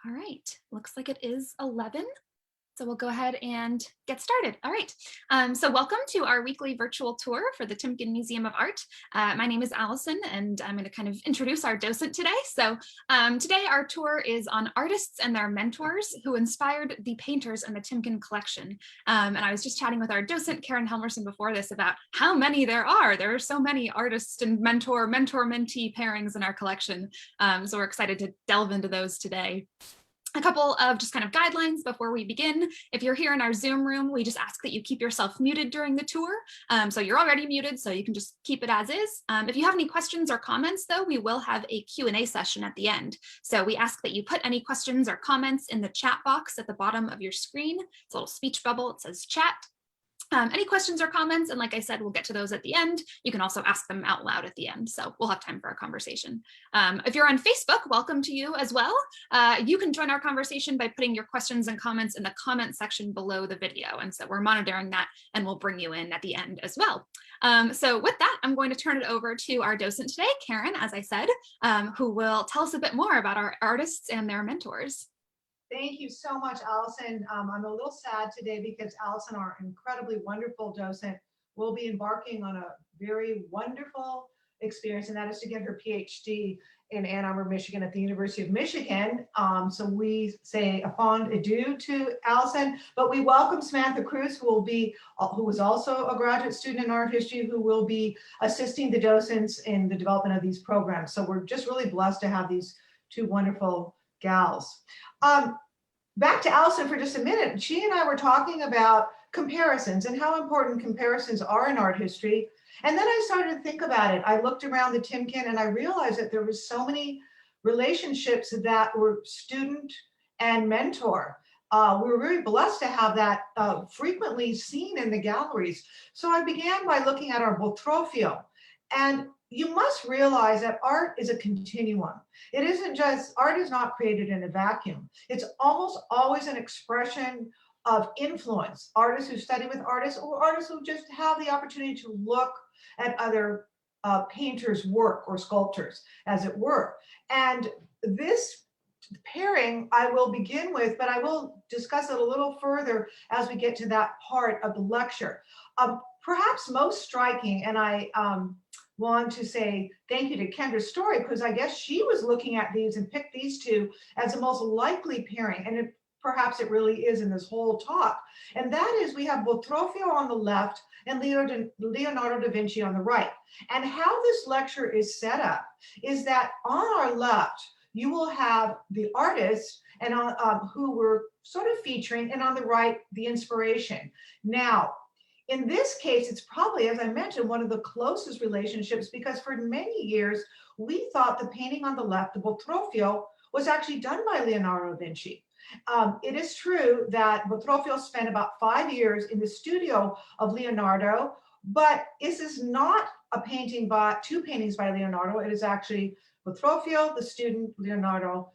All right, looks like it is 11. So we'll go ahead and get started. All right. So welcome to our weekly virtual tour for the Timken Museum of Art. My name is Allison, and I'm going to kind of introduce our docent today. So today our tour is on artists and their mentors who inspired the painters in the Timken collection. And I was just chatting with our docent, Karen Helmerson, before this about how many there are. There are so many artists and mentor-mentee pairings in our collection. So we're excited to delve into those today. A couple of just kind of guidelines before we begin. If you're here in our Zoom room, we just ask that you keep yourself muted during the tour. So you're already muted, so you can just keep it as is. If you have any questions or comments, though, we will have a Q&A session at the end. So we ask that you put any questions or comments in the chat box at the bottom of your screen. It's a little speech bubble. It says chat. Any questions or comments, and like I said, we'll get to those at the end. You can also ask them out loud at the end, so we'll have time for a conversation. If you're on Facebook, welcome to you as well. You can join our conversation by putting your questions and comments in the comment section below the video, and so we're monitoring that, and we'll bring you in at the end as well. So with that, I'm going to turn it over to our docent today, Karen, as I said, who will tell us a bit more about our artists and their mentors. Thank you so much, Allison. I'm a little sad today because Allison, our incredibly wonderful docent, will be embarking on a very wonderful experience, and that is to get her PhD in Ann Arbor, Michigan at the University of Michigan. So we say a fond adieu to Allison, but we welcome Samantha Cruz, who is also a graduate student in art history, who will be assisting the docents in the development of these programs. So we're just really blessed to have these two wonderful gals. Back to Allison for just a minute. She and I were talking about comparisons and how important comparisons are in art history. And then I started to think about it. I looked around the Timken and I realized that there were so many relationships that were student and mentor. We were very blessed to have that frequently seen in the galleries. So I began by looking at our Botrofio. And you must realize that art is a continuum. It isn't just, art is not created in a vacuum. It's almost always an expression of influence. Artists who study with artists, or artists who just have the opportunity to look at other painters' work or sculptors, as it were. And this pairing I will begin with, but I will discuss it a little further as we get to that part of the lecture. Perhaps most striking, and I want to say thank you to Kendra's story, because I guess she was looking at these and picked these two as the most likely pairing, and perhaps it really is in this whole talk. And that is, we have Botrofio on the left and Leonardo da Vinci on the right. And how this lecture is set up is that on our left, you will have the artists and who we're sort of featuring, and on the right, the inspiration. Now, in this case, it's probably, as I mentioned, one of the closest relationships, because for many years, we thought the painting on the left, the Botrofio, was actually done by Leonardo da Vinci. It is true that Botrofio spent about 5 years in the studio of Leonardo, but this is not a painting by, two paintings by Leonardo. It is actually Botrofio, the student, Leonardo,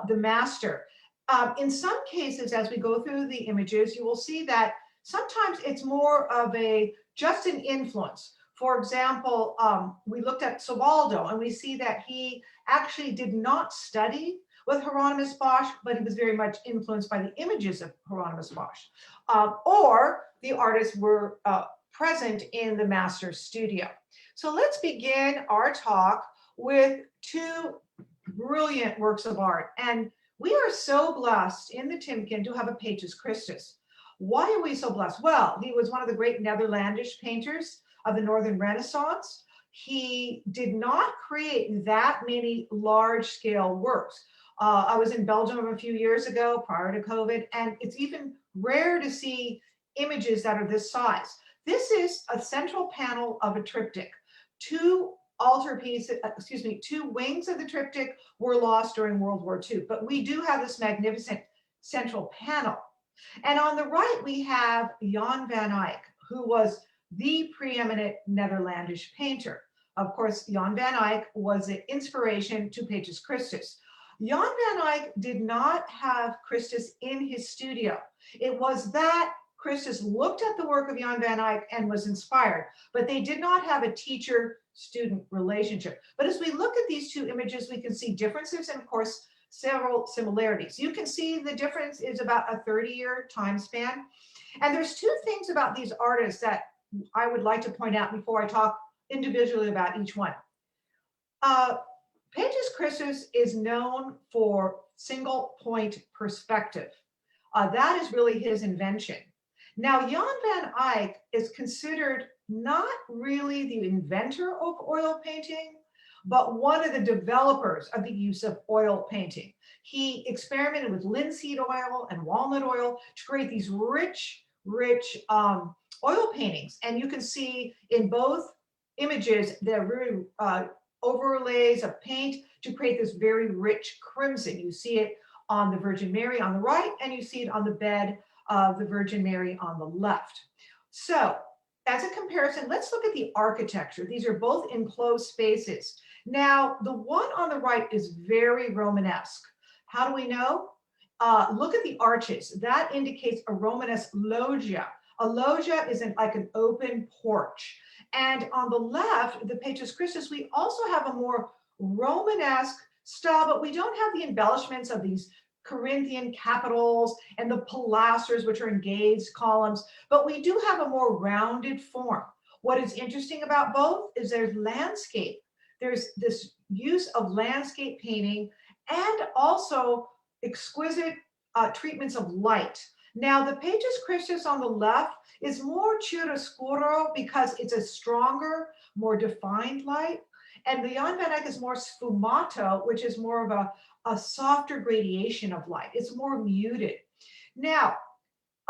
the master. In some cases, as we go through the images, you will see that sometimes it's more of just an influence. For example, we looked at Sobaldo, and we see that he actually did not study with Hieronymus Bosch, but he was very much influenced by the images of Hieronymus Bosch. Or the artists were present in the master's studio. So let's begin our talk with two brilliant works of art. And we are so blessed in the Timken to have a Patus Christus. Why are we so blessed? Well, he was one of the great Netherlandish painters of the Northern Renaissance. He did not create that many large-scale works. I was in Belgium a few years ago prior to COVID, and it's even rare to see images that are this size. This is a central panel of a triptych. Two wings of the triptych were lost during World War II, but we do have this magnificent central panel. And on the right, we have Jan van Eyck, who was the preeminent Netherlandish painter. Of course, Jan van Eyck was the inspiration to Patus Christus. Jan van Eyck did not have Christus in his studio. It was that Christus looked at the work of Jan van Eyck and was inspired, but they did not have a teacher-student relationship. But as we look at these two images, we can see differences and, of course, several similarities. You can see the difference is about a 30-year time span. And there's two things about these artists that I would like to point out before I talk individually about each one. Uh, Pages Christus is known for single point perspective. That is really his invention. Now, Jan van Eyck is considered not really the inventor of oil painting, but one of the developers of the use of oil painting. He experimented with linseed oil and walnut oil to create these rich oil paintings. And you can see in both images the very overlays of paint to create this very rich crimson. You see it on the Virgin Mary on the right, and you see it on the bed of the Virgin Mary on the left. So as a comparison, let's look at the architecture. These are both enclosed spaces. Now, the one on the right is very Romanesque. How do we know? Look at the arches. That indicates a Romanesque loggia. A loggia is like an open porch. And on the left, the Pages Christus, we also have a more Romanesque style, but we don't have the embellishments of these Corinthian capitals and the pilasters, which are engaged columns, but we do have a more rounded form. What is interesting about both is there's landscape. There's this use of landscape painting and also exquisite treatments of light. Now, the Pages Christus on the left is more chiaroscuro because it's a stronger, more defined light. And the Jan van Eyck is more sfumato, which is more of a softer gradation of light. It's more muted. Now,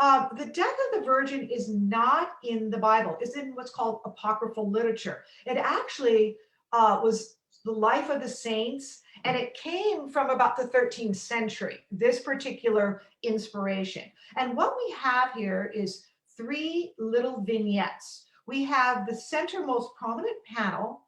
the death of the Virgin is not in the Bible. It's in what's called apocryphal literature. It actually was the life of the saints, and it came from about the 13th century, this particular inspiration. And what we have here is three little vignettes. We have the center most prominent panel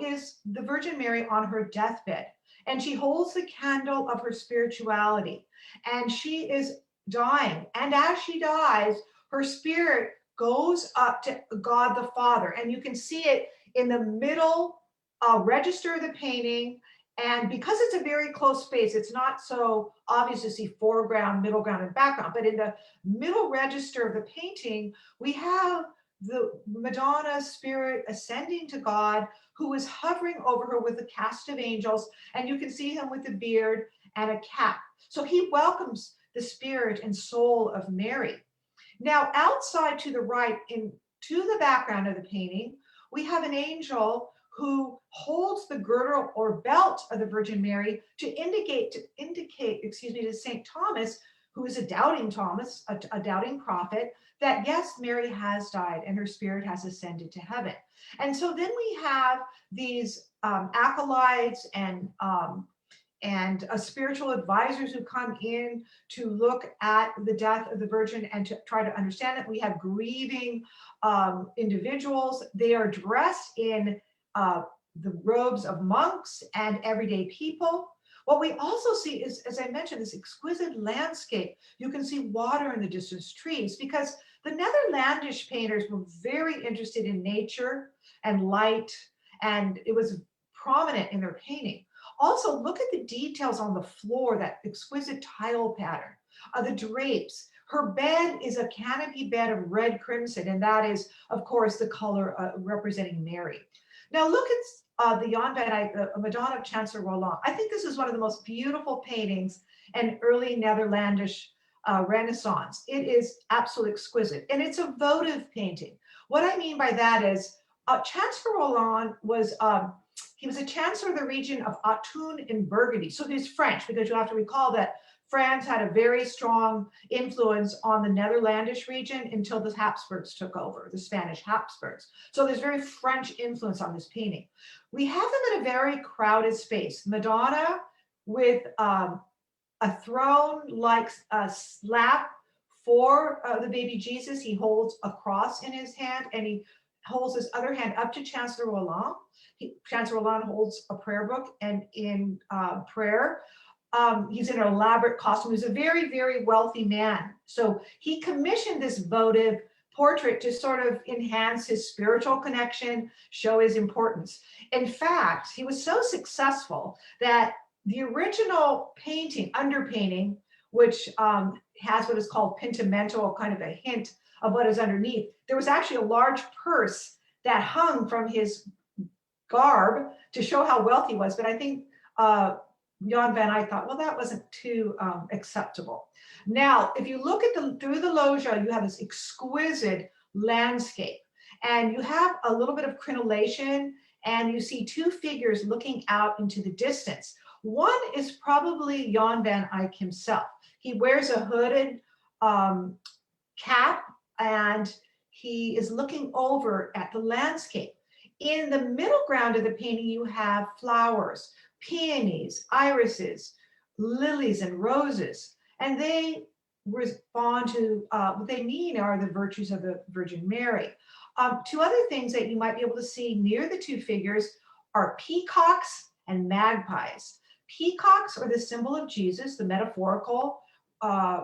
is the Virgin Mary on her deathbed, and she holds the candle of her spirituality, and she is dying. And as she dies, her spirit goes up to God the Father, and you can see it in the middle register of the painting. And because it's a very close space, it's not so obvious to see foreground, middle ground, and background. But in the middle register of the painting, we have the Madonna's spirit ascending to God, who is hovering over her with a cast of angels. And you can see him with a beard and a cap. So he welcomes the spirit and soul of Mary. Now, outside to the right, to the background of the painting, we have an angel who holds the girdle or belt of the Virgin Mary to indicate to St. Thomas, who is a doubting Thomas, a doubting prophet, that yes, Mary has died and her spirit has ascended to heaven. And so then we have these acolytes and spiritual advisors who come in to look at the death of the Virgin and to try to understand it. We have grieving individuals. They are dressed in the robes of monks and everyday people. What we also see is, as I mentioned, this exquisite landscape. You can see water in the distance, trees, because the Netherlandish painters were very interested in nature and light, and it was prominent in their painting. Also, look at the details on the floor, that exquisite tile pattern, the drapes. Her bed is a canopy bed of red crimson, and that is, of course, the color representing Mary. Now look at the Jan van Eyck, the Madonna of Chancellor Roland. I think this is one of the most beautiful paintings in early Netherlandish Renaissance. It is absolutely exquisite, and it's a votive painting. What I mean by that is Chancellor Roland was he was a chancellor of the region of Autun in Burgundy. So he's French, because you have to recall that France had a very strong influence on the Netherlandish region until the Habsburgs took over, the Spanish Habsburgs. So there's very French influence on this painting. We have them in a very crowded space. Madonna with a throne-like slap for the baby Jesus. He holds a cross in his hand, and he holds his other hand up to Chancellor Roland. Chancellor Roland holds a prayer book and in prayer. He's in an elaborate costume. He's a very, very wealthy man. So he commissioned this votive portrait to sort of enhance his spiritual connection, show his importance. In fact, he was so successful that the original painting, underpainting, which has what is called pintamento, kind of a hint of what is underneath, there was actually a large purse that hung from his garb to show how wealthy he was. But I think Jan van Eyck thought, well, that wasn't too acceptable. Now, if you look at through the loggia, you have this exquisite landscape, and you have a little bit of crenellation, and you see two figures looking out into the distance. One is probably Jan van Eyck himself. He wears a hooded cap, and he is looking over at the landscape. In the middle ground of the painting, you have flowers, peonies, irises, lilies, and roses. And they respond to what they mean are the virtues of the Virgin Mary. Two other things that you might be able to see near the two figures are peacocks and magpies. Peacocks are the symbol of Jesus, the metaphorical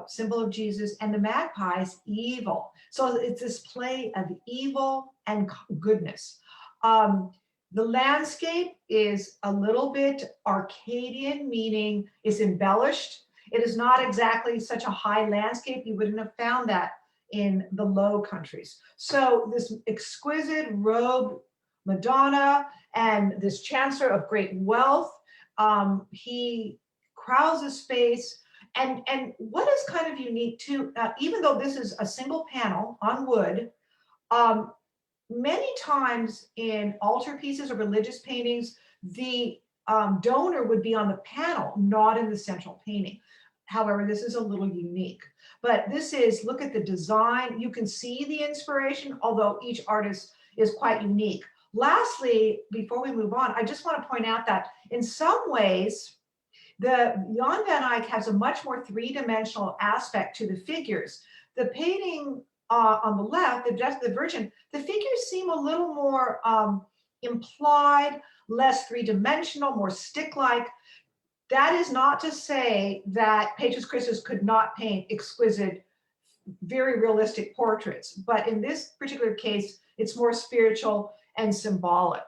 symbol of Jesus, and the magpies, evil. So it's this play of evil and goodness. The landscape is a little bit Arcadian, meaning it's embellished. It is not exactly such a high landscape. You wouldn't have found that in the Low Countries. So this exquisite robed Madonna and this Chancellor of great wealth, he crowds a space. And what is kind of unique too, even though this is a single panel on wood, many times in altarpieces or religious paintings, the donor would be on the panel, not in the central painting. However, this is a little unique. But this is, look at the design. You can see the inspiration, although each artist is quite unique. Lastly, before we move on, I just want to point out that in some ways, the Jan van Eyck has a much more three-dimensional aspect to the figures. The painting on the left, the Virgin, the figures seem a little more implied, less three-dimensional, more stick-like. That is not to say that Petrus Christus could not paint exquisite, very realistic portraits, but in this particular case, it's more spiritual and symbolic.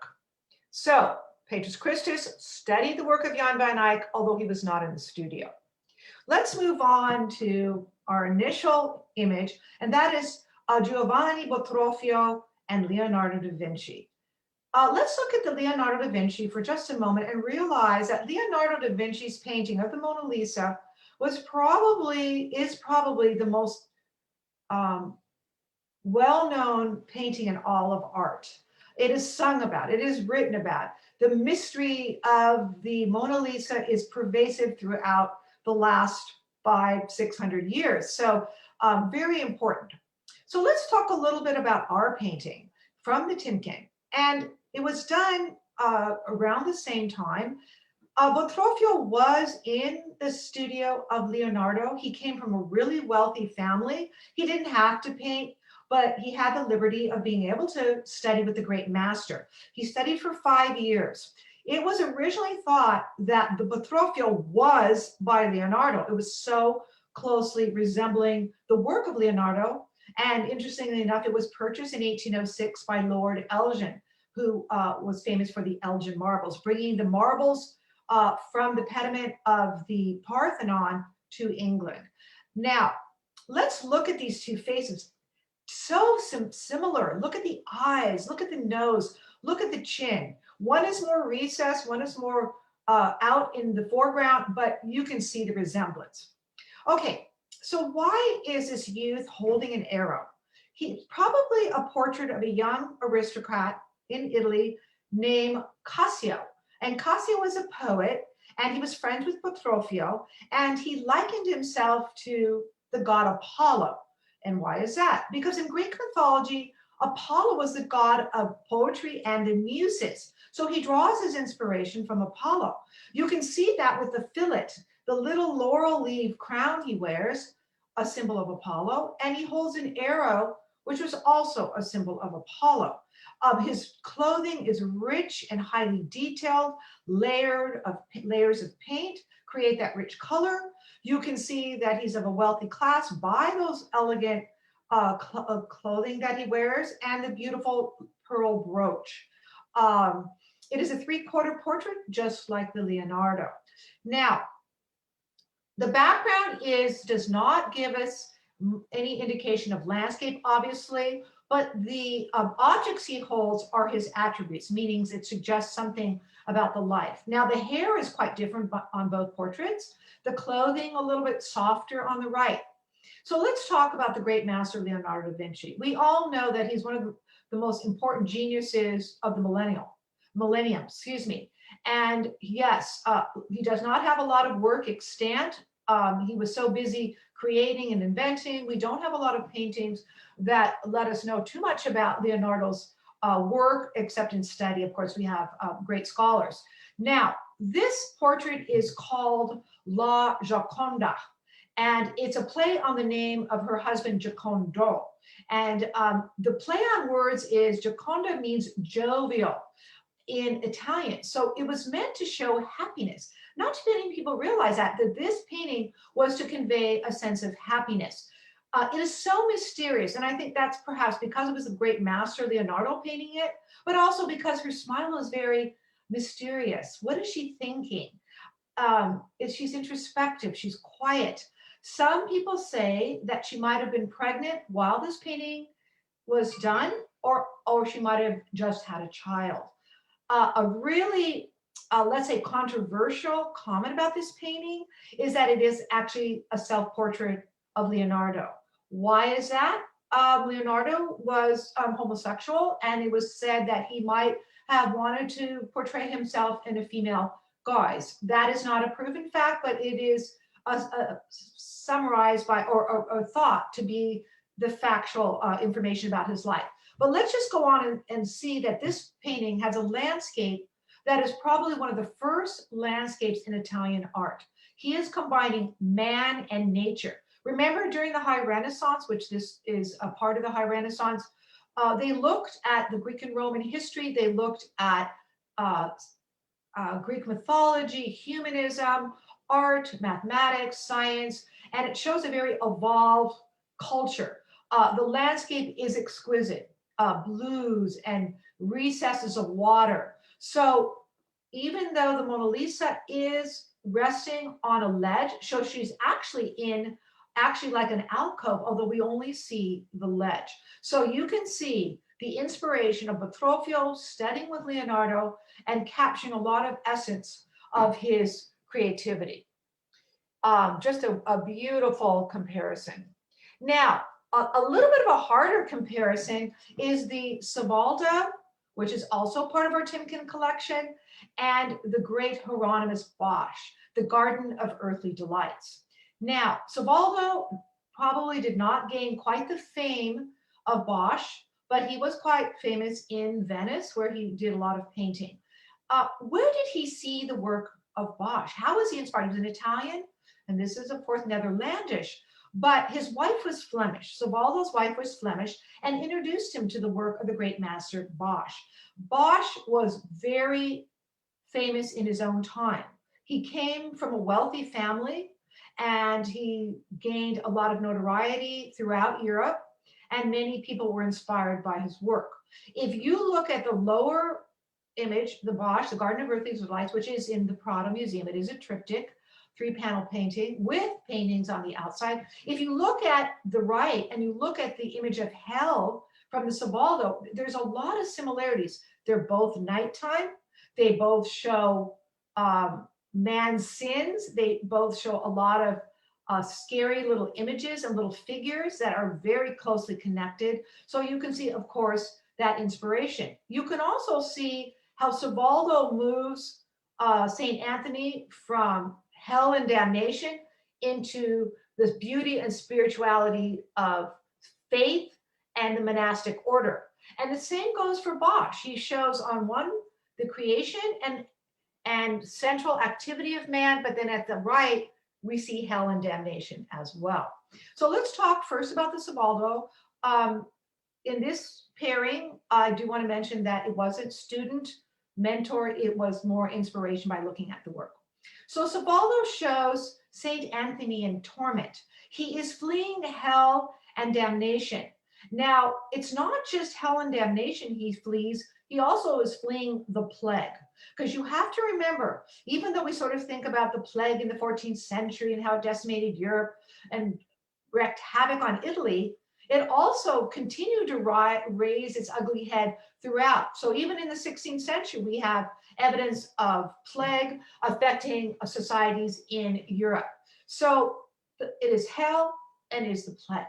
So Petrus Christus studied the work of Jan van Eyck, although he was not in the studio. Let's move on to our initial image, and that is Giovanni Botrofio and Leonardo da Vinci. Let's look at the Leonardo da Vinci for just a moment and realize that Leonardo da Vinci's painting of the Mona Lisa is probably the most well-known painting in all of art. It is sung about, it is written about. The mystery of the Mona Lisa is pervasive throughout the last 500-600 years. So very important. So let's talk a little bit about our painting from the Timken. And it was done around the same time. Botrofio was in the studio of Leonardo. He came from a really wealthy family. He didn't have to paint, but he had the liberty of being able to study with the great master. He studied for 5 years. It was originally thought that the Botrofio was by Leonardo. It was so closely resembling the work of Leonardo. And interestingly enough, it was purchased in 1806 by Lord Elgin, who was famous for the Elgin marbles, bringing the marbles from the pediment of the Parthenon to England. Now, let's look at these two faces. So similar. Look at the eyes, look at the nose, look at the chin. One is more recessed, one is more out in the foreground, but you can see the resemblance. Okay, so why is this youth holding an arrow? He's probably a portrait of a young aristocrat in Italy named Cassio. And Cassio was a poet, and he was friends with Botrofio, and he likened himself to the god Apollo. And why is that? Because in Greek mythology, Apollo was the god of poetry and the muses. So he draws his inspiration from Apollo. You can see that with the fillet, the little laurel leaf crown he wears, a symbol of Apollo, and he holds an arrow, which was also a symbol of Apollo. His clothing is rich and highly detailed, layers of paint create that rich color. You can see that he's of a wealthy class by those elegant clothing that he wears and the beautiful pearl brooch. It is a 3/4 portrait, just like the Leonardo. Now, the background does not give us any indication of landscape, obviously, but the objects he holds are his attributes, meaning it suggests something about the life. Now, the hair is quite different on both portraits, the clothing a little bit softer on the right. So let's talk about the great master Leonardo da Vinci. We all know that he's one of the most important geniuses of the millennium, excuse me. And yes, he does not have a lot of work extant. He was so busy creating and inventing. We don't have a lot of paintings that let us know too much about Leonardo's work, except in study. Of course, we have great scholars. Now, this portrait is called La Gioconda, and it's a play on the name of her husband, Giocondo. And the play on words is Gioconda means jovial in Italian. So it was meant to show happiness. Not too many people realize that this painting was to convey a sense of happiness. It is so mysterious, and I think that's perhaps because it was a great master, Leonardo, painting it, but also because her smile is very mysterious. What is she thinking? She's introspective, she's quiet. Some people say that she might have been pregnant while this painting was done, or she might have just had a child. A really, let's say, controversial comment about this painting is that it is actually a self-portrait of Leonardo. Why is that? Leonardo was homosexual, and it was said that he might have wanted to portray himself in a female guise. That is not a proven fact, but it is summarized by or thought to be the factual information about his life. But let's just go on and see that this painting has a landscape that is probably one of the first landscapes in Italian art. He is combining man and nature. Remember during the High Renaissance, which this is a part of the High Renaissance, they looked at the Greek and Roman history, they looked at Greek mythology, humanism, art, mathematics, science, and it shows a very evolved culture. The landscape is exquisite, blues and recesses of water. So even though the Mona Lisa is resting on a ledge, so she's actually like an alcove, although we only see the ledge. So you can see the inspiration of Botrofio studying with Leonardo and capturing a lot of essence of his creativity. Just a beautiful comparison. Now, a little bit of a harder comparison is the Savaldo, which is also part of our Timken collection, and the great Hieronymus Bosch, the Garden of Earthly Delights. Now, Savaldo probably did not gain quite the fame of Bosch, but he was quite famous in Venice, where he did a lot of painting. Where did he see the work of Bosch? How was he inspired? He was an Italian, and this is, of course, Netherlandish, but his wife was Flemish. Savaldo's wife was Flemish and introduced him to the work of the great master Bosch. Bosch was very famous in his own time. He came from a wealthy family, and he gained a lot of notoriety throughout Europe, and many people were inspired by his work. If you look at the lower image, the Bosch, the Garden of Earthly Delights, which is in the Prado Museum, it is a triptych, 3-panel painting with paintings on the outside. If you look at the right and you look at the image of hell from the Savaldo, there's a lot of similarities. They're both nighttime. They both show man's sins. They both show a lot of scary little images and little figures that are very closely connected. So you can see, of course, that inspiration. You can also see how Savaldo moves St. Anthony from hell and damnation into this beauty and spirituality of faith and the monastic order. And the same goes for Bosch. He shows on one, the creation and central activity of man, but then at the right, we see hell and damnation as well. So let's talk first about the Savaldo. In this pairing, I do want to mention that it wasn't student, mentor, it was more inspiration by looking at the work. So Savaldo shows Saint Anthony in torment. He is fleeing hell and damnation. Now, it's not just hell and damnation he flees, He also is fleeing the plague. Because you have to remember, even though we sort of think about the plague in the 14th century and how it decimated Europe and wreaked havoc on Italy, it also continued to raise its ugly head throughout. So even in the 16th century, we have evidence of plague affecting societies in Europe. So it is hell and it is the plague.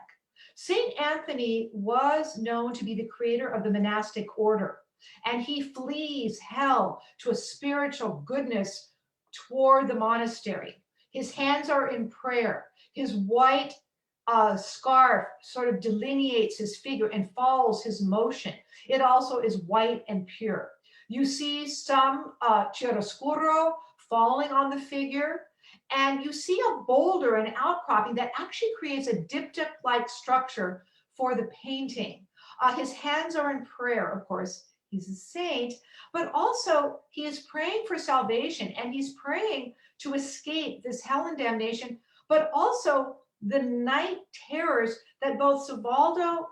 Saint Anthony was known to be the creator of the monastic order, and he flees hell to a spiritual goodness toward the monastery. His hands are in prayer. His white scarf sort of delineates his figure and follows his motion. It also is white and pure. You see some chiaroscuro falling on the figure, and you see a boulder, an outcropping that actually creates a diptych-like structure for the painting. His hands are in prayer, of course. He's a saint, but also he is praying for salvation, and he's praying to escape this hell and damnation, but also the night terrors that both Savaldo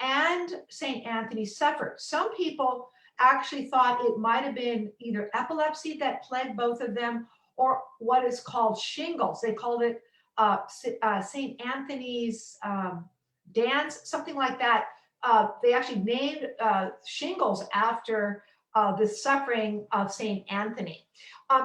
and St. Anthony suffered. Some people actually thought it might have been either epilepsy that plagued both of them or what is called shingles. They called it St. Anthony's dance, something like that. They actually named shingles after the suffering of St. Anthony.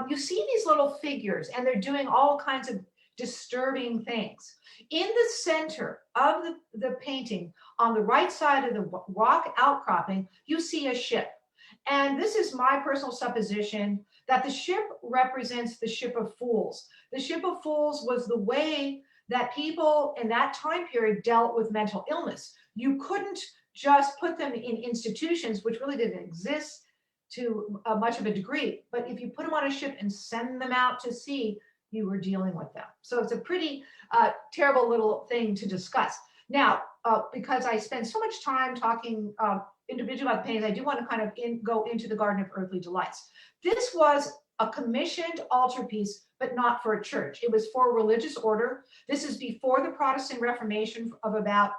You see these little figures, and they're doing all kinds of disturbing things. In the center of the painting, on the right side of the rock outcropping, you see a ship. And this is my personal supposition that the ship represents the ship of fools. The ship of fools was the way that people in that time period dealt with mental illness. You couldn't just put them in institutions, which really didn't exist to much of a degree. But if you put them on a ship and send them out to sea, you were dealing with them. So it's a pretty terrible little thing to discuss. Now, because I spend so much time talking individually about paintings, I do want to kind of go into the Garden of Earthly Delights. This was a commissioned altarpiece, but not for a church. It was for a religious order. This is before the Protestant Reformation of about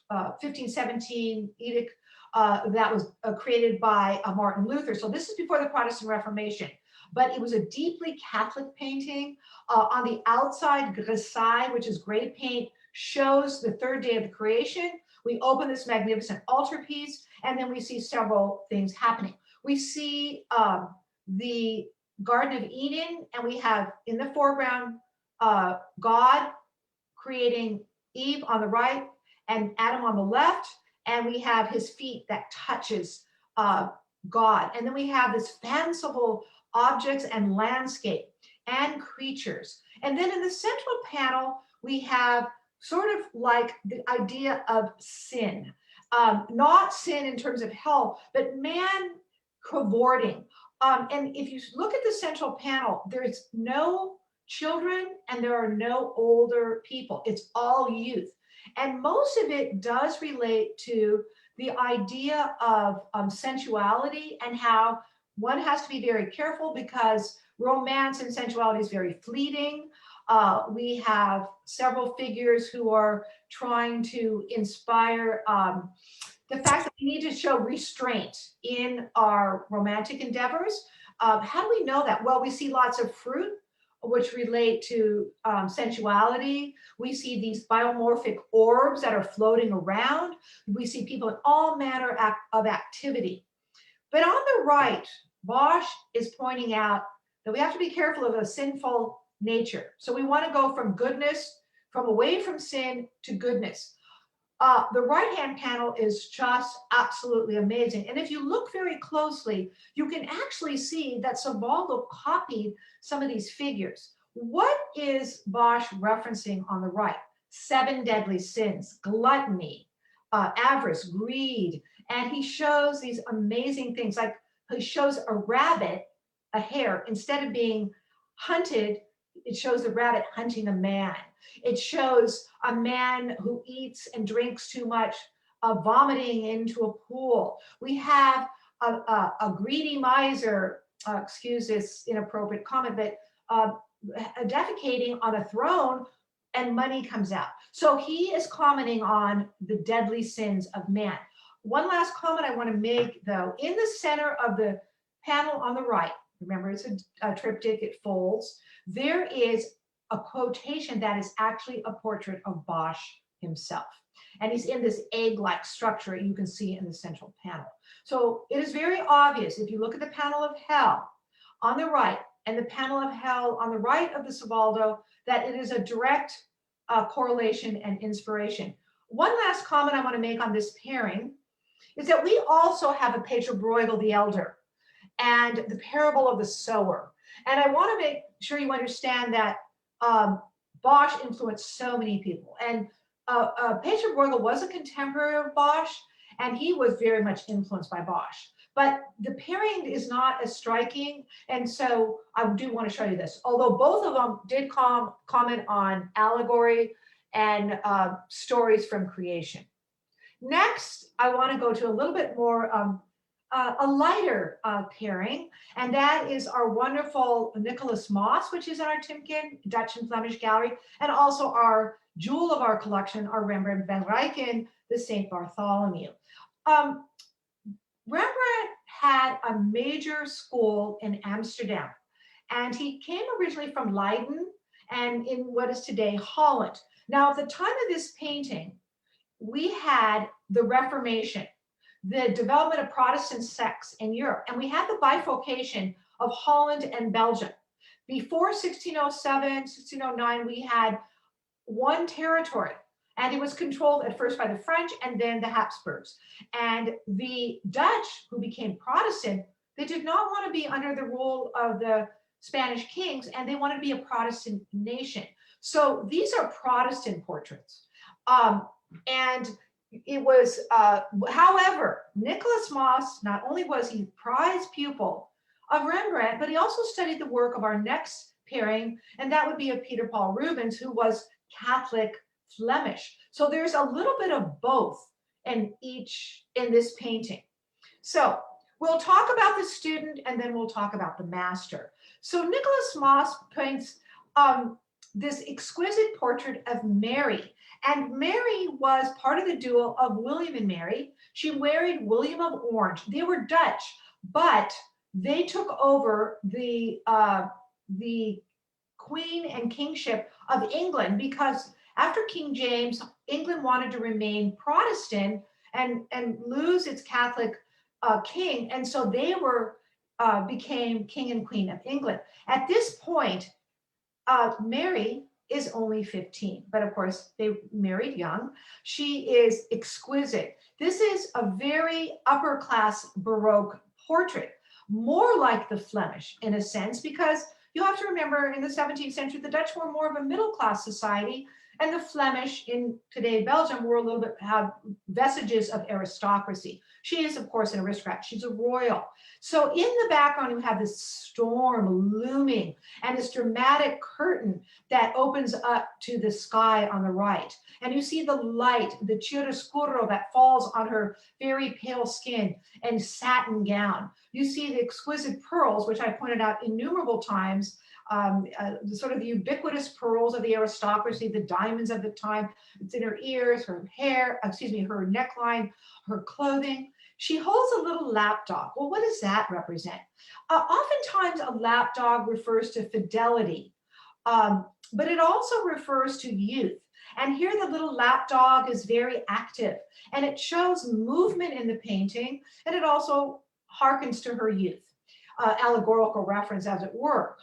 1517 edict that was created by Martin Luther. So this is before the Protestant Reformation. But it was a deeply Catholic painting. On the outside, grisaille, which is gray paint, shows the third day of the creation. We open this magnificent altarpiece, and then we see several things happening. We see the Garden of Eden, and we have in the foreground God creating Eve on the right and Adam on the left, and we have his feet that touches God. And then we have this fanciful objects and landscape and creatures. And then in the central panel, we have sort of like the idea of sin. Not sin in terms of hell, but man cavorting. And if you look at the central panel, there's no children and there are no older people. It's all youth. And most of it does relate to the idea of sensuality and how one has to be very careful because romance and sensuality is very fleeting. We have several figures who are trying to inspire the fact that we need to show restraint in our romantic endeavors. How do we know that? Well, we see lots of fruit, which relate to sensuality. We see these biomorphic orbs that are floating around. We see people in all manner of activity. But on the right, Bosch is pointing out that we have to be careful of a sinful nature. So we want to go from goodness, from away from sin to goodness. The right-hand panel is just absolutely amazing. And if you look very closely, you can actually see that Savaldo copied some of these figures. What is Bosch referencing on the right? 7 deadly sins, gluttony, avarice, greed. And he shows these amazing things, like he shows a rabbit, a hare, instead of being hunted, it shows the rabbit hunting a man. It shows a man who eats and drinks too much, vomiting into a pool. We have a greedy miser, excuse this inappropriate comment, but defecating on a throne and money comes out. So he is commenting on the deadly sins of man. One last comment I want to make, though, in the center of the panel on the right, remember it's a triptych, it folds, there is a quotation that is actually a portrait of Bosch himself. And he's in this egg-like structure you can see in the central panel. So it is very obvious if you look at the panel of hell on the right and the panel of hell on the right of the Savaldo, that it is a direct correlation and inspiration. One last comment I want to make on this pairing is that we also have a page of Bruegel the Elder and the parable of the sower. And I want to make sure you understand that Bosch influenced so many people. And Peter Bruegel was a contemporary of Bosch, and he was very much influenced by Bosch. But the pairing is not as striking, and so I do want to show you this. Although both of them did comment on allegory and stories from creation. Next, I want to go to a little bit more a lighter pairing, and that is our wonderful Nicholas Moss, which is in our Timken Dutch and Flemish gallery, and also our jewel of our collection, our Rembrandt van Rijn, the St. Bartholomew. Rembrandt had a major school in Amsterdam, and he came originally from Leiden and in what is today Holland. Now, at the time of this painting, we had the Reformation, the development of Protestant sects in Europe, and we had the bifurcation of Holland and Belgium. Before 1607, 1609, we had one territory, and it was controlled at first by the French and then the Habsburgs. And the Dutch, who became Protestant, they did not want to be under the rule of the Spanish kings, and they wanted to be a Protestant nation. So these are Protestant portraits. And it was, however, Nicholas Moss, not only was he prized pupil of Rembrandt, but he also studied the work of our next pairing, and that would be of Peter Paul Rubens, who was Catholic Flemish. So there's a little bit of both in this painting. So we'll talk about the student and then we'll talk about the master. So Nicholas Moss paints this exquisite portrait of Mary. And Mary was part of the duo of William and Mary. She married William of Orange. They were Dutch, but they took over the queen and kingship of England because after King James, England wanted to remain Protestant and lose its Catholic king. And so they became king and queen of England. At this point, Mary is only 15, but of course they married young. She is exquisite. This is a very upper class Baroque portrait, more like the Flemish in a sense, because you have to remember in the 17th century, the Dutch were more of a middle class society, and the Flemish in today Belgium were a little bit, have vestiges of aristocracy. She is, of course, an aristocrat. She's a royal. So in the background, you have this storm looming and this dramatic curtain that opens up to the sky on the right. And you see the light, the chiaroscuro that falls on her very pale skin and satin gown. You see the exquisite pearls, which I pointed out innumerable times, sort of the ubiquitous pearls of the aristocracy, the diamonds of the time. It's in her ears, her hair, her neckline, her clothing. She holds a little lapdog. Well, what does that represent? Oftentimes a lapdog refers to fidelity, but it also refers to youth. And here the little lapdog is very active, and it shows movement in the painting, and it also harkens to her youth, allegorical reference as it were.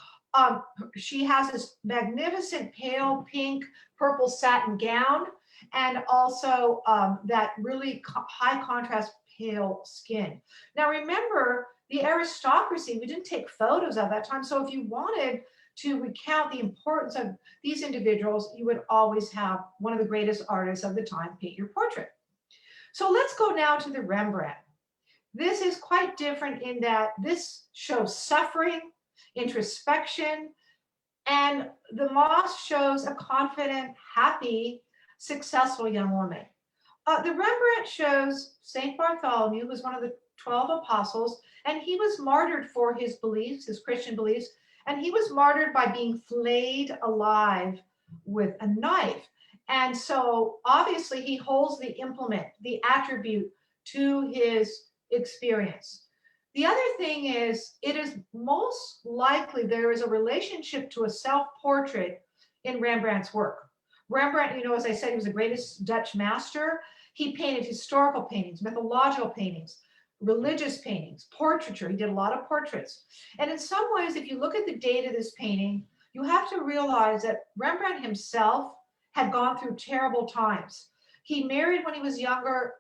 She has this magnificent pale pink, purple satin gown, and also that really high contrast pale skin. Now remember, the aristocracy, we didn't take photos at that time, so if you wanted to recount the importance of these individuals, you would always have one of the greatest artists of the time paint your portrait. So let's go now to the Rembrandt. This is quite different in that this shows suffering, introspection, and the Moss shows a confident, happy, successful young woman. The Rembrandt shows Saint Bartholomew was one of the 12 apostles, and he was martyred for his beliefs, his Christian beliefs, and he was martyred by being flayed alive with a knife. And so obviously he holds the implement, the attribute to his experience. The other thing is, it is most likely there is a relationship to a self-portrait in Rembrandt's work. Rembrandt, as I said, he was the greatest Dutch master. He painted historical paintings, mythological paintings, religious paintings, portraiture. He did a lot of portraits. And in some ways, if you look at the date of this painting, you have to realize that Rembrandt himself had gone through terrible times. He married when he was younger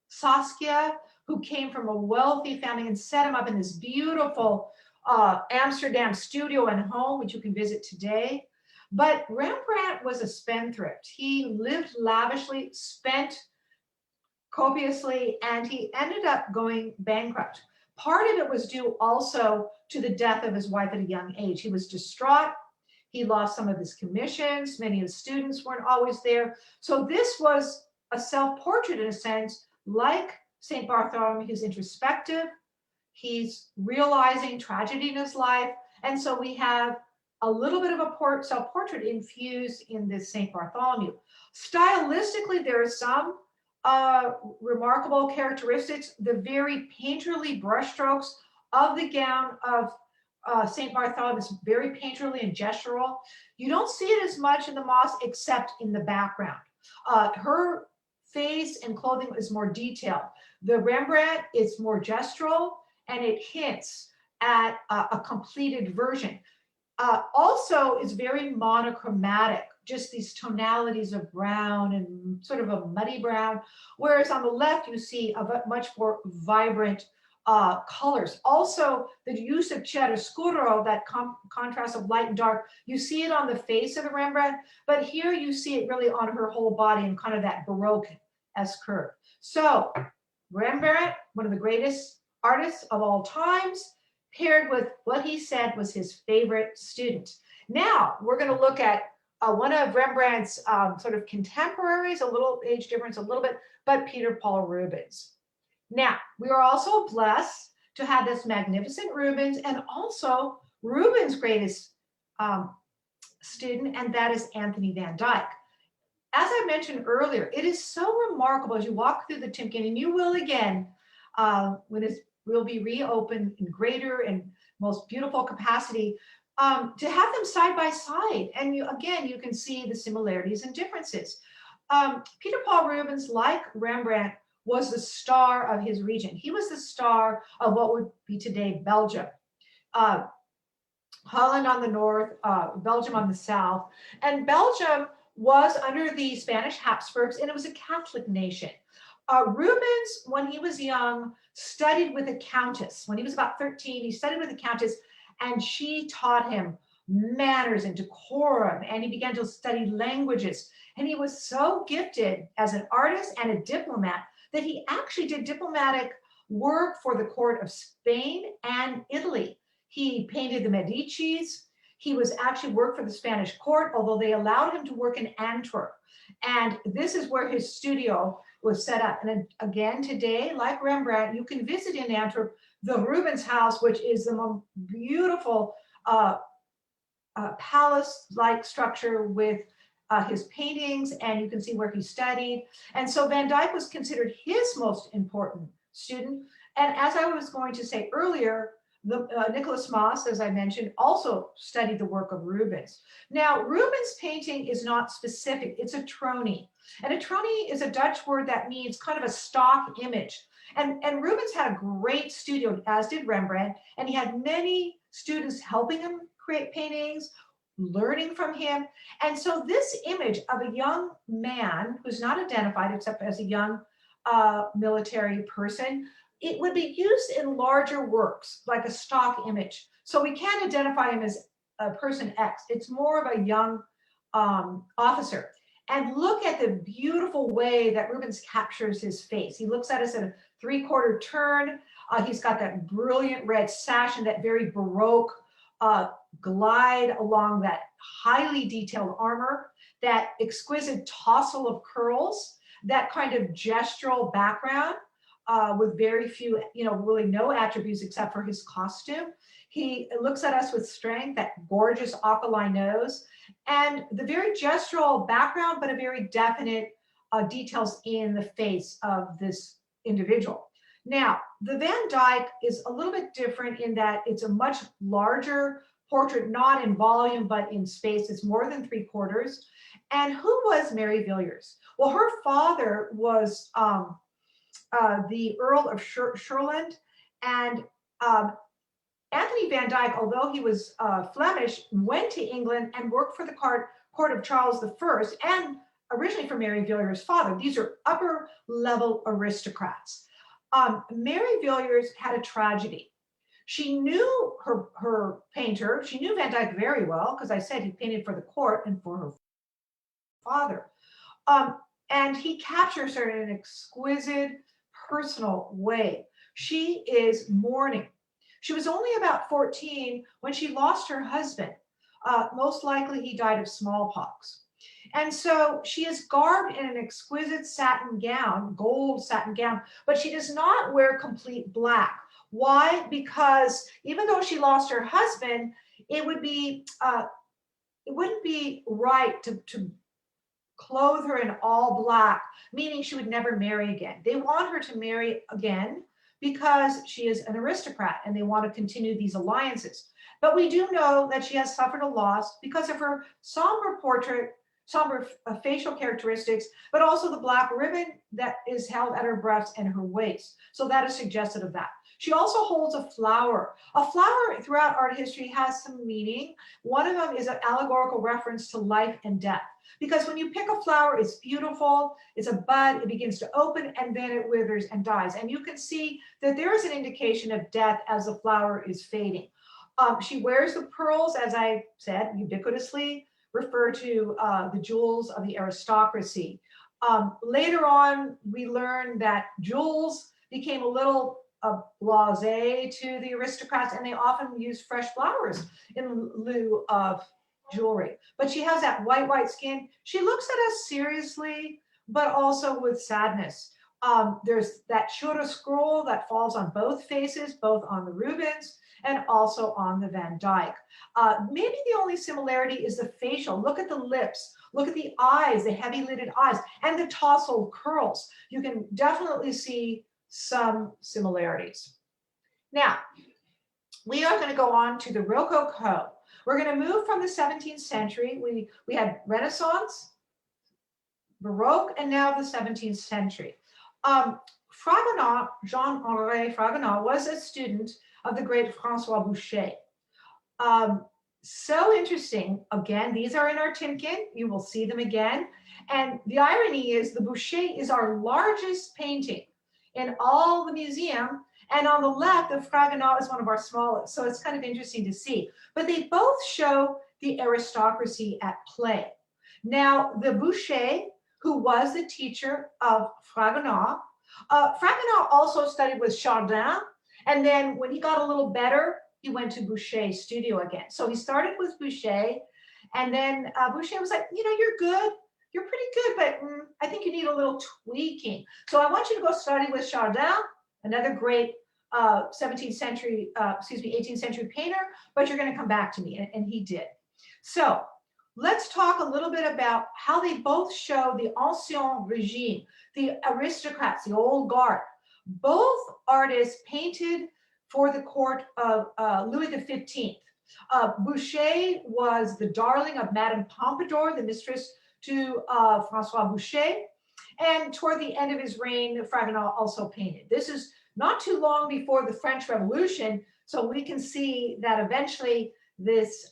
Saskia, who came from a wealthy family, and set him up in this beautiful Amsterdam studio and home, which you can visit today. But Rembrandt was a spendthrift. He lived lavishly, spent copiously, and he ended up going bankrupt. Part of it was due also to the death of his wife at a young age. He was distraught. He lost some of his commissions. Many of his students weren't always there. So this was a self-portrait in a sense, like St. Bartholomew. He's introspective. He's realizing tragedy in his life. And so we have a little bit of a self-portrait infused in this St. Bartholomew. Stylistically, there are some remarkable characteristics. The very painterly brushstrokes of the gown of St. Bartholomew is very painterly and gestural. You don't see it as much in the mosque except in the background. Her face and clothing is more detailed. The Rembrandt is more gestural, and it hints at a completed version. Also, it's very monochromatic, just these tonalities of brown and sort of a muddy brown, whereas on the left you see a much more vibrant colors. Also, the use of chiaroscuro, that contrast of light and dark, you see it on the face of the Rembrandt, but here you see it really on her whole body and kind of that Baroque-esque curve. So Rembrandt, one of the greatest artists of all times, paired with what he said was his favorite student. Now we're going to look at one of Rembrandt's sort of contemporaries, a little age difference, a little bit, but Peter Paul Rubens. Now, we are also blessed to have this magnificent Rubens and also Rubens' greatest student, and that is Anthony van Dyck. As I mentioned earlier, it is so remarkable as you walk through the Timken, and you will again, when it will be reopened in greater and most beautiful capacity, to have them side by side. And you can see the similarities and differences. Peter Paul Rubens, like Rembrandt, was the star of his region. He was the star of what would be today Belgium. Holland on the north, Belgium on the south. And Belgium was under the Spanish Habsburgs, and it was a Catholic nation. Rubens, when he was young, studied with a countess. When he was about 13, he studied with a countess, and she taught him manners and decorum, and he began to study languages. And he was so gifted as an artist and a diplomat that he actually did diplomatic work for the court of Spain and Italy. He painted the Medicis. He was actually worked for the Spanish court, although they allowed him to work in Antwerp. And this is where his studio was set up. And again, today, like Rembrandt, you can visit in Antwerp the Rubens house, which is the most beautiful palace-like structure with his paintings, and you can see where he studied. And so Van Dyck was considered his most important student. And as I was going to say earlier, Nicholas Maas, as I mentioned, also studied the work of Rubens. Now, Rubens' painting is not specific, it's a tronie. And a tronie is a Dutch word that means kind of a stock image. And Rubens had a great studio, as did Rembrandt, and he had many students helping him create paintings, learning from him. And so this image of a young man who's not identified except as a young military person, it would be used in larger works, like a stock image. So we can't identify him as a person X. It's more of a young officer. And look at the beautiful way that Rubens captures his face. He looks at us at a 3/4 turn. He's got that brilliant red sash and that very Baroque glide along that highly detailed armor, that exquisite tousle of curls, that kind of gestural background with very few, really no attributes except for his costume. He looks at us with strength, that gorgeous aquiline nose, and the very gestural background, but a very definite details in the face of this individual. Now, the Van Dyck is a little bit different in that it's a much larger portrait, not in volume, but in space. It's more than 3/4. And who was Mary Villiers? Well, her father was the Earl of Shirland, and um, Anthony Van Dyck, although he was Flemish, went to England and worked for the court of Charles I and originally for Mary Villiers' father. These are upper level aristocrats. Mary Villiers had a tragedy. She knew her painter. She knew Van Dyck very well because I said he painted for the court and for her father. Um, and he captures her in an exquisite, personal way. She is mourning. She was only about 14 when she lost her husband. Most likely he died of smallpox. And so she is garbed in an exquisite satin gown, gold satin gown, but she does not wear complete black. Why? Because even though she lost her husband, it wouldn't be right to clothe her in all black, meaning she would never marry again. They want her to marry again because she is an aristocrat and they want to continue these alliances. But we do know that she has suffered a loss because of her somber portrait, somber facial characteristics, but also the black ribbon that is held at her breast and her waist. So that is suggestive of that. She also holds a flower. A flower throughout art history has some meaning. One of them is an allegorical reference to life and death. Because when you pick a flower, it's beautiful, it's a bud, it begins to open, and then it withers and dies. And you can see that there is an indication of death as the flower is fading. She wears the pearls, as I said, ubiquitously refer to the jewels of the aristocracy. Later on, we learned that jewels became a little blasé to the aristocrats, and they often used fresh flowers in lieu of jewelry. But she has that white skin. She looks at us seriously, but also with sadness. There's that chiaroscuro that falls on both faces, both on the Rubens and also on the Van Dyck. Maybe the only similarity is the facial. Look at the lips. Look at the eyes, the heavy lidded eyes, and the tousled curls. You can definitely see some similarities. Now, we are going to go on to the Rococo. We're going to move from the 17th century. We had Renaissance, Baroque, and now the 17th century. Fragonard, Jean-Henri Fragonard, was a student of the great Francois Boucher. So interesting. Again, these are in our Timken. You will see them again. And the irony is the Boucher is our largest painting in all the museum. And on the left, the Fragonard is one of our smallest. So it's kind of interesting to see. But they both show the aristocracy at play. Now, the Boucher, who was the teacher of Fragonard, Fragonard also studied with Chardin. And then when he got a little better, he went to Boucher's studio again. So he started with Boucher. And then Boucher was like, you're good. You're pretty good, but I think you need a little tweaking. So I want you to go study with Chardin, another great 18th century painter, but you're going to come back to me. And he did. So let's talk a little bit about how they both show the ancien regime, the aristocrats, the old guard. Both artists painted for the court of Louis XV. Boucher was the darling of Madame Pompadour, the mistress to Francois Boucher. And toward the end of his reign, Fragonard also painted. This is not too long before the French Revolution, so we can see that eventually this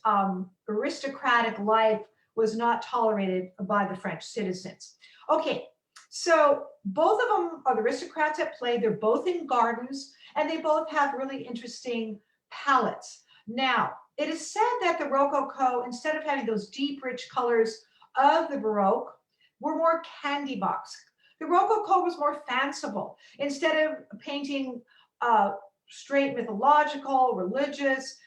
aristocratic life was not tolerated by the French citizens. Okay, so both of them are the aristocrats at play. They're both in gardens, and they both have really interesting palettes. Now, it is said that the Rococo, instead of having those deep, rich colors of the Baroque, were more candy box. The Rococo was more fanciful. Instead of painting straight mythological, religious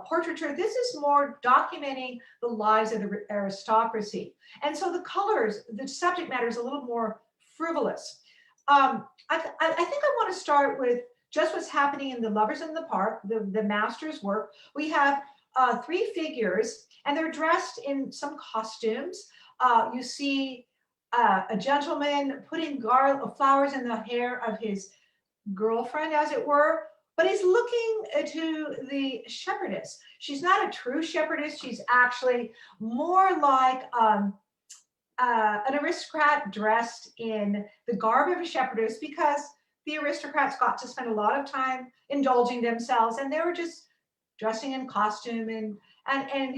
portraiture, this is more documenting the lives of the aristocracy. And so the colors, the subject matter is a little more frivolous. I think I want to start with just what's happening in The Lovers in the Park, the master's work. We have 3 figures, and they're dressed in some costumes. You see a gentleman putting flowers in the hair of his girlfriend, as it were, but he's looking to the shepherdess. She's not a true shepherdess. She's actually more like an aristocrat dressed in the garb of a shepherdess, because the aristocrats got to spend a lot of time indulging themselves, and they were just dressing in costume and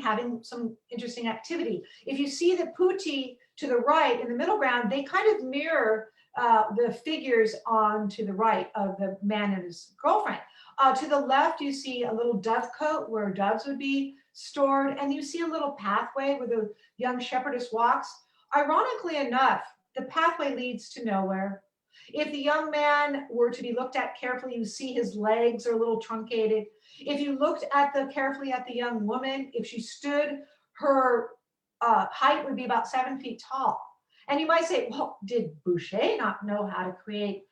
having some interesting activity. If you see the putti to the right in the middle ground, they kind of mirror the figures on to the right of the man and his girlfriend. To the left, you see a little dovecote where doves would be stored, and you see a little pathway where the young shepherdess walks. Ironically enough, the pathway leads to nowhere. If the young man were to be looked at carefully, you see his legs are a little truncated. If you looked at carefully at the young woman, if she stood, her height would be about 7 feet tall. And you might say, well, did Boucher not know how to create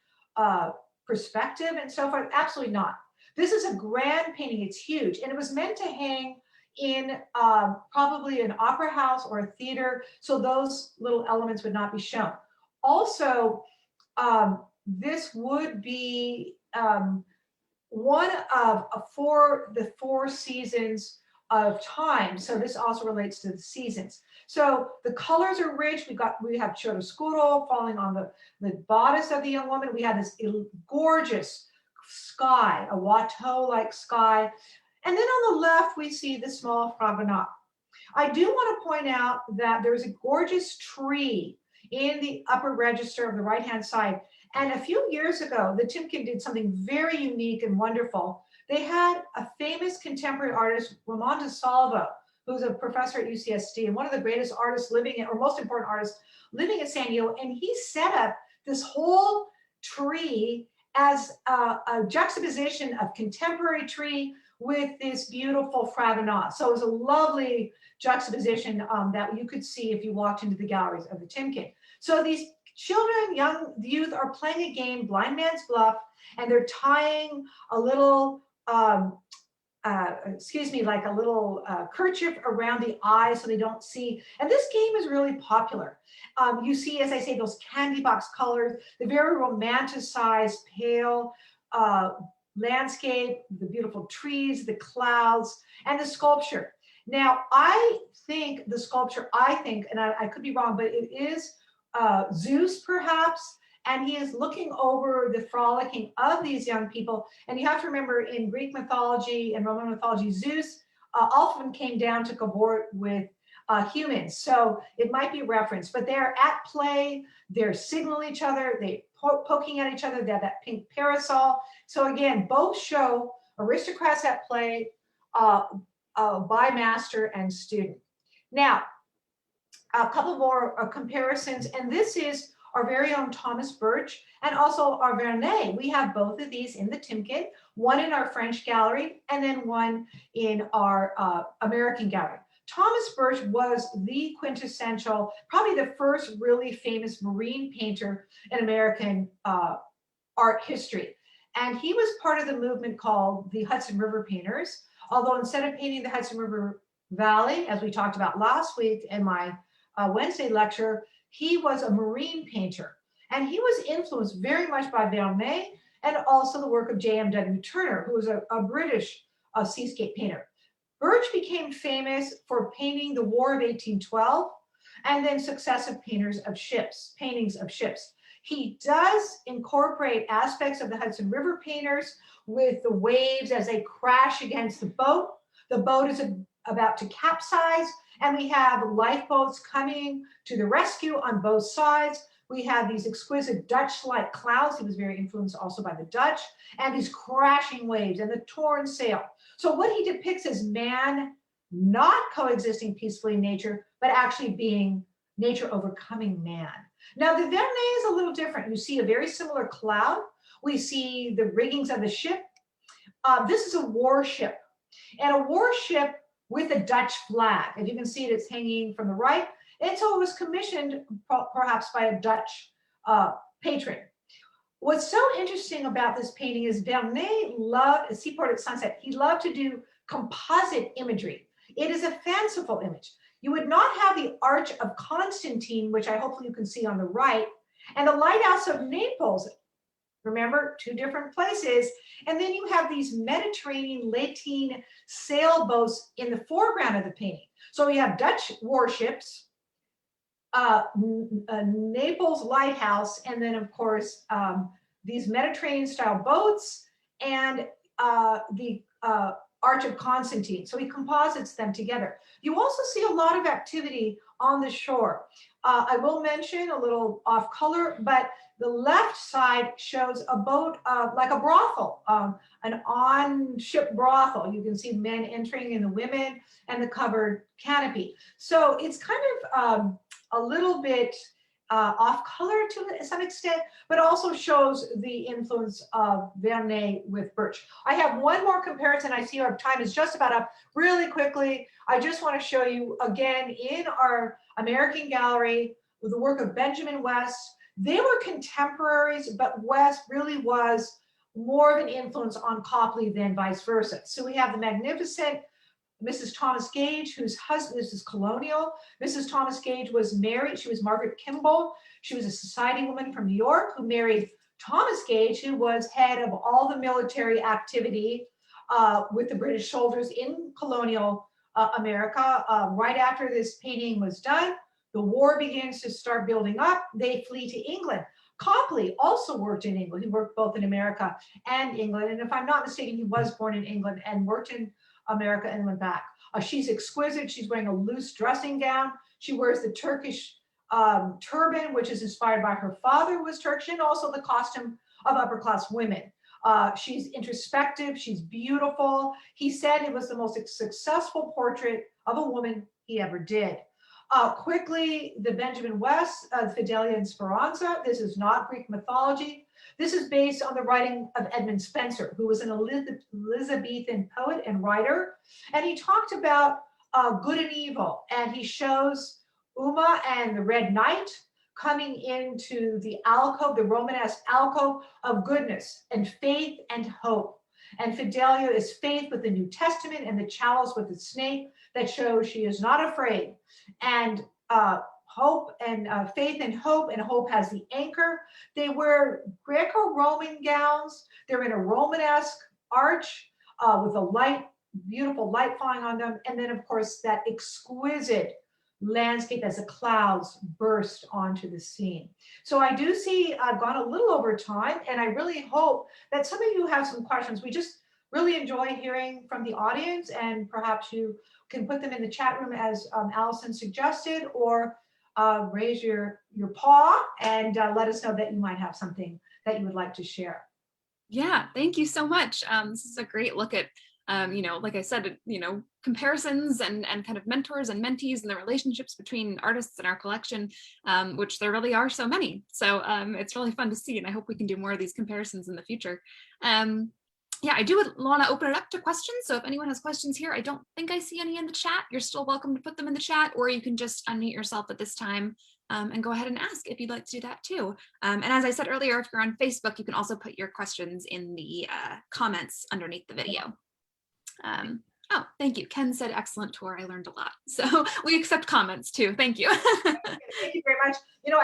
perspective and so forth? Absolutely not. This is a grand painting. It's huge. And it was meant to hang in probably an opera house or a theater, so those little elements would not be shown. Also, this would be one of the four seasons of time. So this also relates to the seasons. So the colors are rich. We have chiaroscuro falling on the bodice of the young woman. We have this gorgeous sky, a Watteau-like sky. And then on the left, we see the small fragonard. I do want to point out that there's a gorgeous tree in the upper register of the right-hand side. And a few years ago, the Timken did something very unique and wonderful. They had a famous contemporary artist, Ramon de Salvo, who's a professor at UCSD and one of the greatest artists living, or most important artists living in San Diego. And he set up this whole tree as a juxtaposition of contemporary tree with this beautiful fragonard. So it was a lovely juxtaposition that you could see if you walked into the galleries of the Timken. So these children, young youth, are playing a game, blind man's bluff, and they're tying a little, like a little kerchief around the eye so they don't see. And this game is really popular. You see, as I say, those candy box colors, the very romanticized, pale landscape, the beautiful trees, the clouds, and the sculpture. Now, I think the sculpture, and I could be wrong, but it is Zeus, perhaps, and he is looking over the frolicking of these young people. And you have to remember, in Greek mythology and Roman mythology, Zeus often came down to cavort with humans. So it might be referenced, but they're at play, they're signaling each other, they're poking at each other, they have that pink parasol. So again, both show aristocrats at play by master and student. Now, a couple more comparisons, and this is our very own Thomas Birch and also our Vernet. We have both of these in the Timken, one in our French gallery and then one in our American gallery. Thomas Birch was the quintessential, probably the first really famous marine painter in American art history. And he was part of the movement called the Hudson River Painters, although instead of painting the Hudson River Valley, as we talked about last week in my Wednesday lecture, he was a marine painter. And he was influenced very much by Vernet and also the work of J.M.W. Turner, who was a British seascape painter. Birch became famous for painting the War of 1812 and then successive paintings of ships. He does incorporate aspects of the Hudson River Painters with the waves as they crash against the boat. The boat is about to capsize, and we have lifeboats coming to the rescue on both sides. We have these exquisite Dutch-like clouds. He was very influenced also by the Dutch, and these crashing waves and the torn sail. So what he depicts is man not coexisting peacefully in nature, but actually being nature overcoming man. Now, the Vernet is a little different. You see a very similar cloud. We see the riggings of the ship. This is a warship, and a warship with a Dutch flag. As you can see, it's hanging from the right. And so it was commissioned perhaps by a Dutch patron. What's so interesting about this painting is Vernet loved a seaport at sunset. He loved to do composite imagery. It is a fanciful image. You would not have the Arch of Constantine, which I hopefully you can see on the right, and the lighthouse of Naples Remember, two different places. And then you have these Mediterranean lateen sailboats in the foreground of the painting. So you have Dutch warships, Naples lighthouse, and then of course these Mediterranean style boats and the Arch of Constantine. So he composites them together. You also see a lot of activity on the shore. I will mention a little off color, but the left side shows a boat like a brothel, an on-ship brothel. You can see men entering and the women and the covered canopy. So it's kind of a little bit off color to some extent, but also shows the influence of Vernet with Birch. I have one more comparison. I see our time is just about up. Really quickly, I just want to show you again in our American gallery with the work of Benjamin West. They were contemporaries, but West really was more of an influence on Copley than vice versa. So we have the magnificent Mrs. Thomas Gage, whose husband, this is colonial. Mrs. Thomas Gage was married. She was Margaret Kimball. She was a society woman from New York who married Thomas Gage, who was head of all the military activity with the British soldiers in colonial America. Right after this painting was done, the war begins to start building up. They flee to England. Copley also worked in England. He worked both in America and England. And if I'm not mistaken, he was born in England and worked in America and went back. She's exquisite. She's wearing a loose dressing gown. She wears the Turkish turban, which is inspired by her father, who was Turkish, and also the costume of upper class women. She's introspective. She's beautiful. He said it was the most successful portrait of a woman he ever did. Quickly, the Benjamin West, Fidelia and Speranza. This is not Greek mythology. This is based on the writing of Edmund Spenser, who was an Elizabethan poet and writer. And he talked about good and evil. And he shows Uma and the Red Knight coming into the alcove, the Romanesque alcove of goodness and faith and hope. And Fidelia is faith with the New Testament and the chalice with the snake that shows she is not afraid. And hope and faith and hope has the anchor. They wear Greco-Roman gowns. They're in a Romanesque arch with a light, beautiful light falling on them. And then of course that exquisite landscape as the clouds burst onto the scene. So I do see I've gone a little over time, and I really hope that some of you have some questions. We just really enjoy hearing from the audience, and perhaps you can put them in the chat room as Allison suggested, or raise your paw and let us know that you might have something that you would like to share. Yeah, thank you so much. This is a great look at, like I said, comparisons and kind of mentors and mentees and the relationships between artists in our collection, which there really are so many. So it's really fun to see, and I hope we can do more of these comparisons in the future. Yeah, I do want to open it up to questions. So if anyone has questions here, I don't think I see any in the chat. You're still welcome to put them in the chat, or you can just unmute yourself at this time and go ahead and ask if you'd like to do that too. And as I said earlier, if you're on Facebook, you can also put your questions in the comments underneath the video. Oh, thank you. Ken said excellent tour. I learned a lot. So we accept comments too. Thank you. Thank you very much.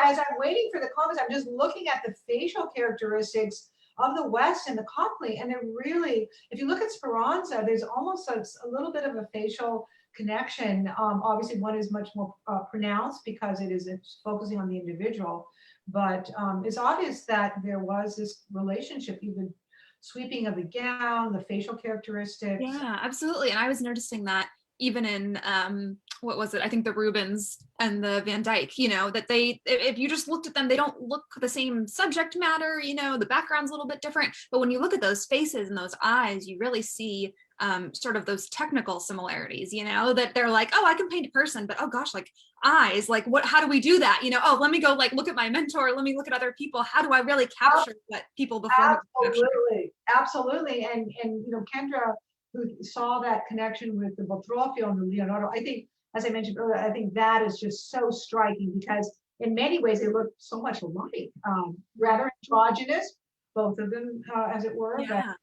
As I'm waiting for the comments, I'm just looking at the facial characteristics of the West and the Copley, and they're really, if you look at Speranza, there's almost a little bit of a facial connection. Obviously, one is much more pronounced because it's focusing on the individual, but it's obvious that there was this relationship, even sweeping of the gown, the facial characteristics. Yeah, absolutely. And I was noticing that even in what was it? I think the Rubens and the Van Dyck, that if you just looked at them, they don't look the same subject matter, the background's a little bit different. But when you look at those faces and those eyes, you really see sort of those technical similarities, that they're like, oh, I can paint a person, but oh gosh, like eyes, like how do we do that? Oh, let me go like look at my mentor, let me look at other people. How do I really capture what people before me? Absolutely. And Kendra, who saw that connection with the Botrofio and the Leonardo, I think, as I mentioned earlier, I think that is just so striking because in many ways they look so much alike, rather androgynous, both of them, as it were. Yeah.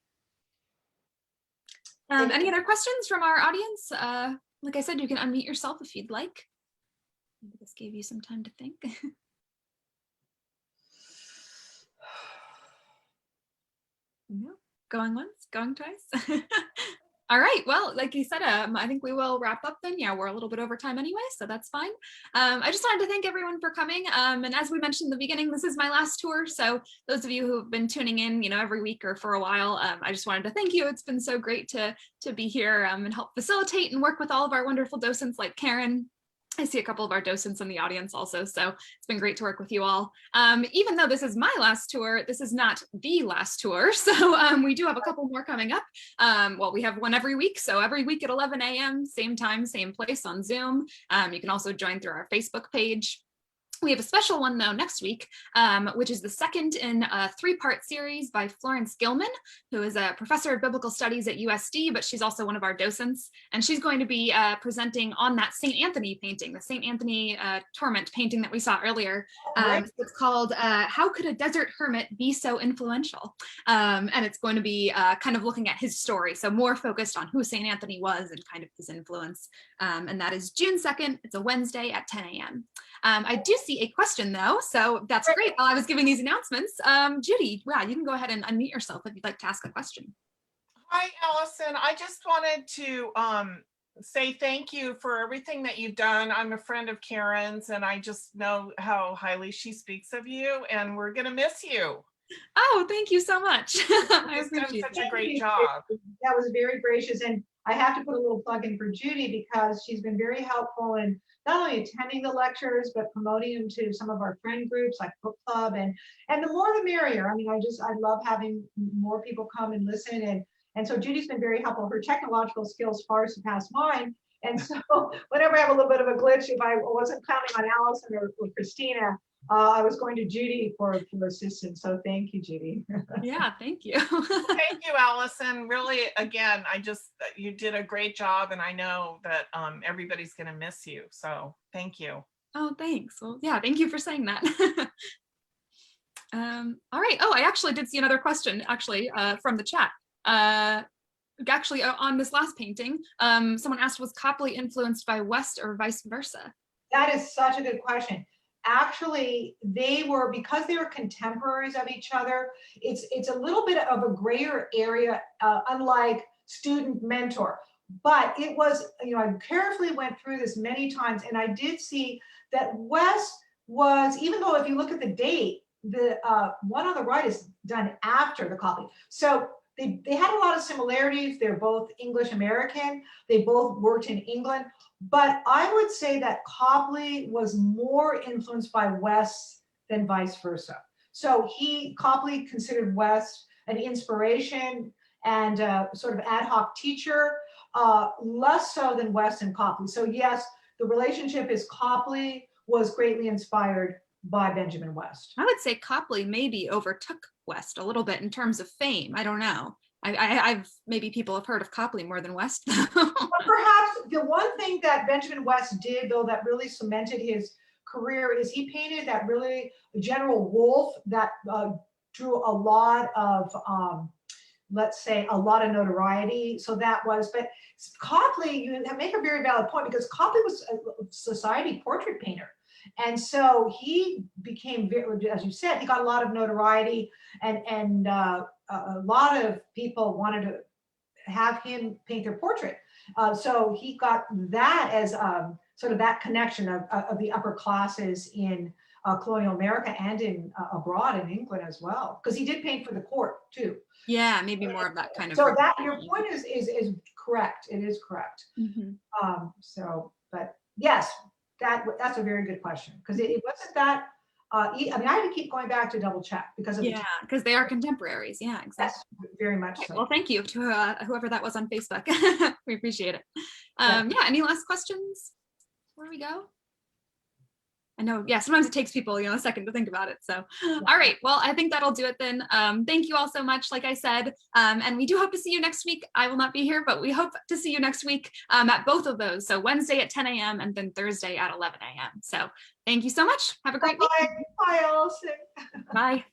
Any other questions from our audience? Like I said, you can unmute yourself if you'd like. Maybe this gave you some time to think. No, going once, going twice. All right. Well, like you said, I think we will wrap up then. Yeah, we're a little bit over time anyway, so that's fine. I just wanted to thank everyone for coming. And as we mentioned in the beginning, this is my last tour. So those of you who have been tuning in, every week or for a while, I just wanted to thank you. It's been so great to be here and help facilitate and work with all of our wonderful docents like Karen. I see a couple of our docents in the audience also, so it's been great to work with you all. Even though this is my last tour, this is not the last tour, so we do have a couple more coming up. Well, we have one every week, so every week at 11 a.m., same time, same place on Zoom. You can also join through our Facebook page. We have a special one though next week, which is the second in a 3-part series by Florence Gilman, who is a professor of biblical studies at USD, but she's also one of our docents. And she's going to be presenting on that St. Anthony painting, the St. Anthony Torment painting that we saw earlier. It's called How Could a Desert Hermit Be So Influential? And it's going to be kind of looking at his story, so more focused on who St. Anthony was and kind of his influence. And that is June 2nd. It's a Wednesday at 10 a.m. I do see a question though, so that's great. While I was giving these announcements, Judy, yeah, you can go ahead and unmute yourself if you'd like to ask a question. Hi, Allison. I just wanted to say thank you for everything that you've done. I'm a friend of Karen's, and I just know how highly she speaks of you, and we're going to miss you. Oh, thank you so much. I You've done appreciate such it. a great job. That was very gracious. And I have to put a little plug in for Judy because she's been very helpful in not only attending the lectures, but promoting them to some of our friend groups like book club. And the more the merrier. I mean, I love having more people come and listen. And so Judy's been very helpful. Her technological skills far surpass mine. And so whenever I have a little bit of a glitch, if I wasn't counting on Allison or Christina, I was going to Judy for assistance. So thank you, Judy. Yeah, thank you. Thank you, Allison. Really, again, you did a great job, and I know that everybody's going to miss you. So thank you. Oh, thanks. Well, yeah, thank you for saying that. All right. Oh, I actually did see another question from the chat. On this last painting, someone asked, was Copley influenced by West or vice versa? That is such a good question. Actually, because they were contemporaries of each other, it's a little bit of a grayer area, unlike student mentor. But it was, I carefully went through this many times, and I did see that West was, even though if you look at the date, the one on the right is done after the Copley. So they had a lot of similarities. They're both English American. They both worked in England. But I would say that Copley was more influenced by West than vice versa. So Copley considered West an inspiration and a sort of ad hoc teacher, less so than West and Copley. So yes, the relationship is Copley was greatly inspired by Benjamin West. I would say Copley maybe overtook West a little bit in terms of fame. I don't know. I've maybe people have heard of Copley more than West. But perhaps the one thing that Benjamin West did, though, that really cemented his career is he painted that really General Wolfe that drew a lot of, let's say, a lot of notoriety. So but Copley, you make a very valid point because Copley was a society portrait painter. And so he became, as you said, he got a lot of notoriety and a lot of people wanted to have him paint their portrait. So he got that as sort of that connection of the upper classes in colonial America and in abroad in England as well, because he did paint for the court too. Yeah, maybe more of that kind of. So that your point is correct. It is correct. Mm-hmm. But yes, that's a very good question because it wasn't that. I mean, I had to keep going back to double check because of because they are contemporaries. Yeah, exactly. Yes, very much so. Well, thank you to whoever that was on Facebook. We appreciate it. Yeah. Any last questions before we go? I know, yeah, sometimes it takes people, a second to think about it. So, all right, well, I think that'll do it then. Thank you all so much, like I said, and we do hope to see you next week. I will not be here, but we hope to see you next week at both of those. So Wednesday at 10 a.m. and then Thursday at 11 a.m. So thank you so much. Have a great week. Bye, Allison. Bye.